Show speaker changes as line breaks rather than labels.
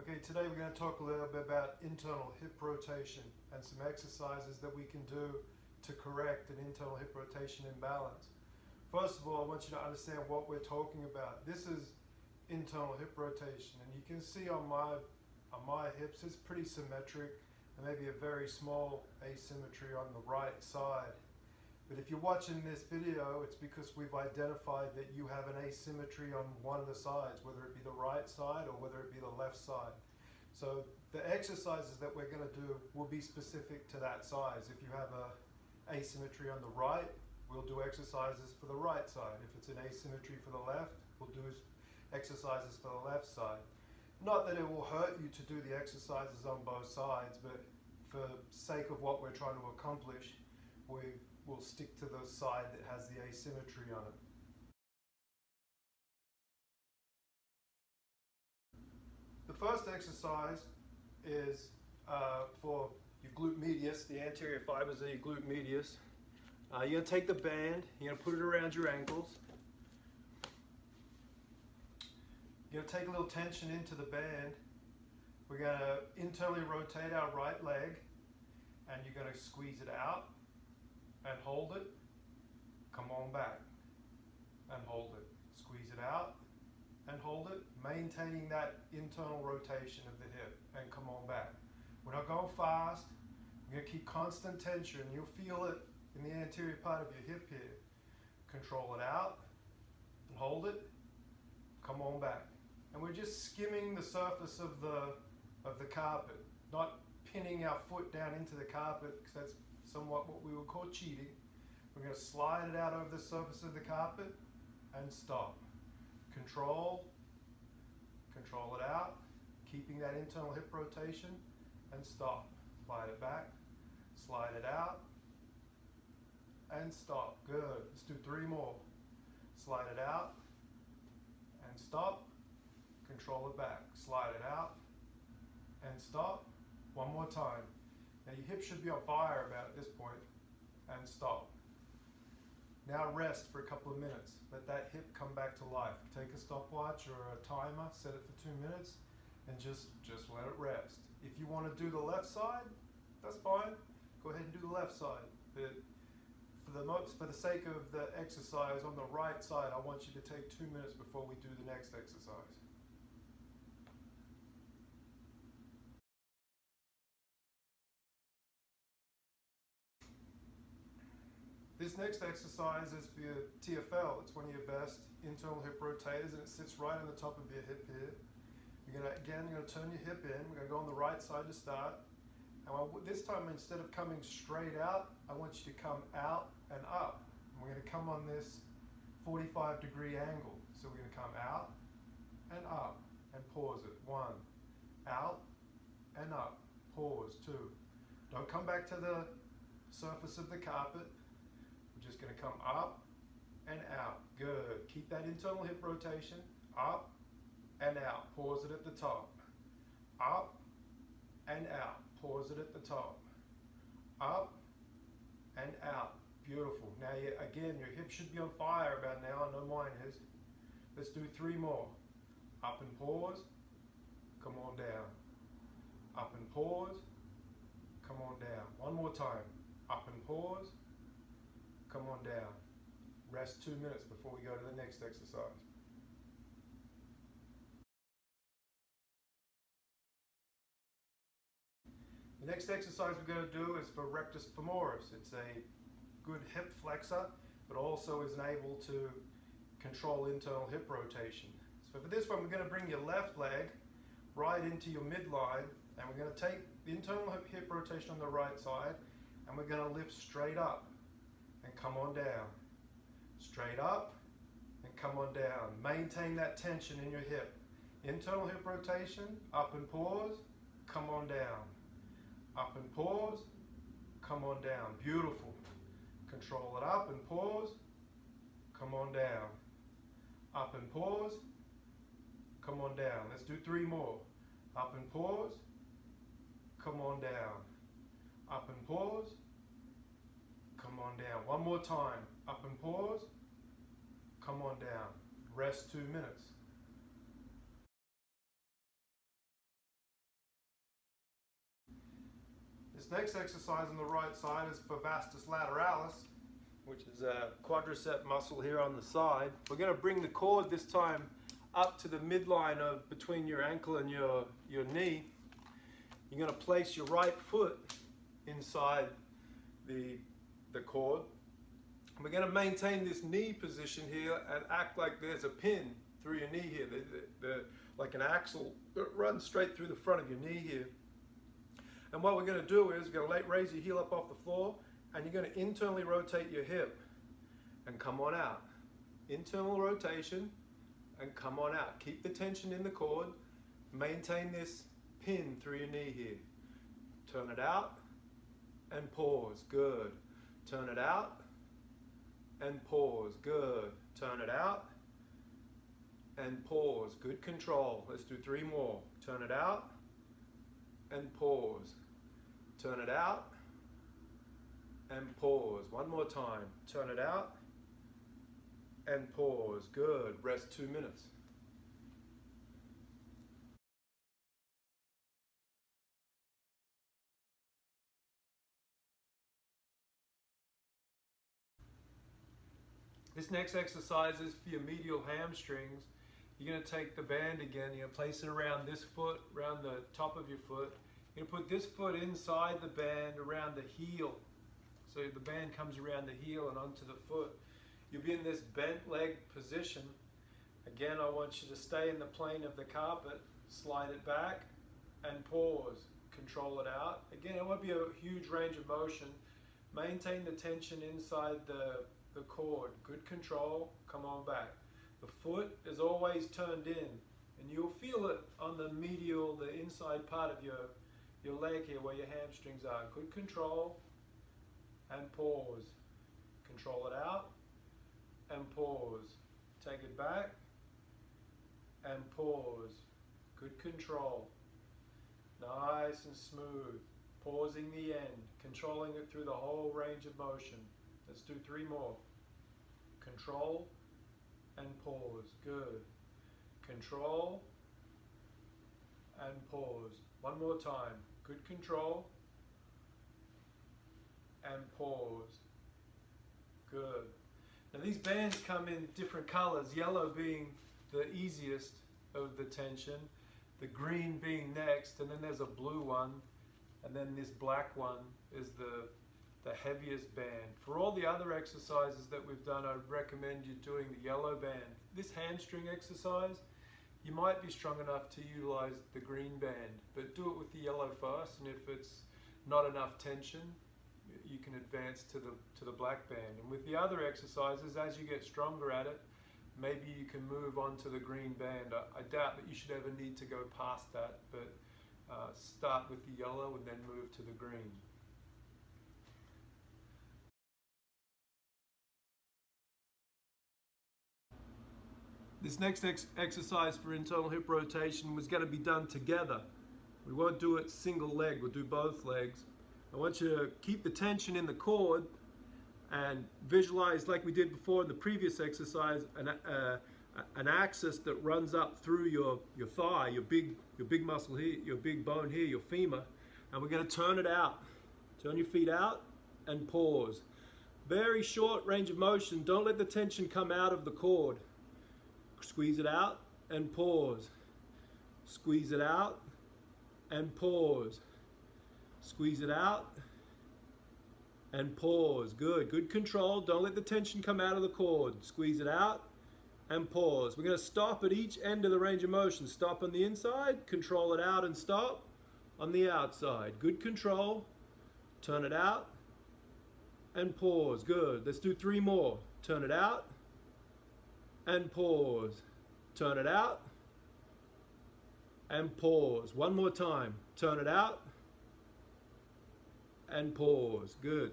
Okay, today we're going to talk a little bit about internal hip rotation and some exercises that we can do to correct an internal hip rotation imbalance. First of all, I want you to understand what we're talking about. This is internal hip rotation, and you can see on my hips it's pretty symmetric and maybe a very small asymmetry on the right side. But if you're watching this video, it's because we've identified that you have an asymmetry on one of the sides, whether it be the right side or whether it be the left side. So the exercises that we're going to do will be specific to that size. If you have a asymmetry on the right, we'll do exercises for the right side. If it's an asymmetry for the left, we'll do exercises for the left side. Not that it will hurt you to do the exercises on both sides, but for sake of what we're trying to accomplish, we'll stick to the side that has the asymmetry on it. The first exercise is for your glute medius, the anterior fibers of your glute medius. You're going to take the band, you're going to put it around your ankles. You're going to take a little tension into the band. We're going to internally rotate our right leg, and you're going to squeeze it out and hold it. Come on back and hold it. Squeeze it out and hold it, maintaining that internal rotation of the hip, and come on back. We're not going fast. We're going to keep constant tension. You'll feel it in the anterior part of your hip here. Control it out and hold it. Come on back. And we're just skimming the surface of the carpet, not pinning our foot down into the carpet, because that's somewhat what we would call cheating. We're going to slide it out over the surface of the carpet and stop. Control it out, keeping that internal hip rotation, and stop. Slide it back, slide it out, and stop. Good. Let's do 3 more. Slide it out and stop. Control it back. Slide it out and stop. 1 more time. Now your hip should be on fire about at this point, and stop. Now rest for a couple of minutes. Let that hip come back to life. Take a stopwatch or a timer, set it for 2 minutes, and just let it rest. If you want to do the left side, that's fine. Go ahead and do the left side. But for the sake of the exercise on the right side, I want you to take 2 minutes before we do the next exercise. This next exercise is for your TFL. It's one of your best internal hip rotators, and it sits right on the top of your hip here. You're going to turn your hip in. We're going to go on the right side to start. And this time, instead of coming straight out, I want you to come out and up. And we're going to come on this 45-degree angle. So we're going to come out and up and pause it. 1, out and up, pause. 2. Don't come back to the surface of the carpet. We're just going to come up and out. Good. Keep that internal hip rotation. Up and out. Pause it at the top. Up and out. Pause it at the top. Up and out. Beautiful. Now, again, your hip should be on fire about now. I know mine is. Let's do 3 more. Up and pause. Come on down. Up and pause. Come on down. 1 more time. Up and pause. Come on down. Rest 2 minutes before we go to the next exercise. The next exercise we're going to do is for rectus femoris. It's a good hip flexor, but also is able to control internal hip rotation. So for this one, we're going to bring your left leg right into your midline, and we're going to take the internal hip rotation on the right side, and we're going to lift straight up and come on down. Straight up and come on down. Maintain that tension in your hip. Internal hip rotation, up and pause, come on down. Up and pause, come on down. Beautiful. Control it up and pause, come on down. Up and pause, come on down. Let's do 3 more. Up and pause, come on down. Up and pause, come on down. 1 more time. Up and pause, come on down. Rest 2 minutes. This next exercise on the right side is for vastus lateralis, which is a quadricep muscle here on the side. We're going to bring the cord this time up to the midline of between your ankle and your knee. You're going to place your right foot inside the cord. We're going to maintain this knee position here and act like there's a pin through your knee here, like an axle that runs straight through the front of your knee here. And what we're going to do is we're going to raise your heel up off the floor, and you're going to internally rotate your hip and come on out. Internal rotation and come on out. Keep the tension in the cord. Maintain this pin through your knee here. Turn it out and pause. Good. Turn it out and pause. Good. Turn it out and pause. Good control. Let's do 3 more. Turn it out and pause. Turn it out and pause. 1 more time. Turn it out and pause. Good. Rest 2 minutes. This next exercise is for your medial hamstrings. You're going to take the band again, you're going to place it around this foot, around the top of your foot. You're going to put this foot inside the band around the heel. So the band comes around the heel and onto the foot. You'll be in this bent leg position. Again, I want you to stay in the plane of the carpet, slide it back and pause. Control it out. Again, it won't be a huge range of motion. Maintain the tension inside the cord. Good control. Come on back. The foot is always turned in, and you'll feel it on the medial, the inside part of your leg here where your hamstrings are. Good control and pause. Control it out and pause. Take it back and pause. Good control. Nice and smooth. Pausing the end. Controlling it through the whole range of motion. Let's do 3 more. Control and pause. Good. Control and pause. 1 more time. Good control and pause. Good. Now these bands come in different colors, yellow being the easiest of the tension, the green being next, and then there's a blue one, and then this black one is the heaviest band. For all the other exercises that we've done, I'd recommend you doing the yellow band. This hamstring exercise, you might be strong enough to utilize the green band, but do it with the yellow first, and if it's not enough tension, you can advance to the black band. And with the other exercises, as you get stronger at it, maybe you can move on to the green band. I doubt that you should ever need to go past that, but start with the yellow and then move to the green. This next exercise for internal hip rotation was going to be done together. We won't do it single leg, we'll do both legs. I want you to keep the tension in the cord and visualize, like we did before in the previous exercise, an axis that runs up through your thigh, your big muscle here, your big bone here, your femur, and we're going to turn it out. Turn your feet out and pause. Very short range of motion. Don't let the tension come out of the cord. Squeeze it out and pause. Squeeze it out and pause. Squeeze it out and pause. Good. Good control. Don't let the tension come out of the cord. Squeeze it out and pause. We're going to stop at each end of the range of motion. Stop on the inside, control it out and stop on the outside. Good control. Turn it out and pause. Good. Let's do 3 more. Turn it out and pause. Turn it out and pause. 1 more time. Turn it out and pause. Good.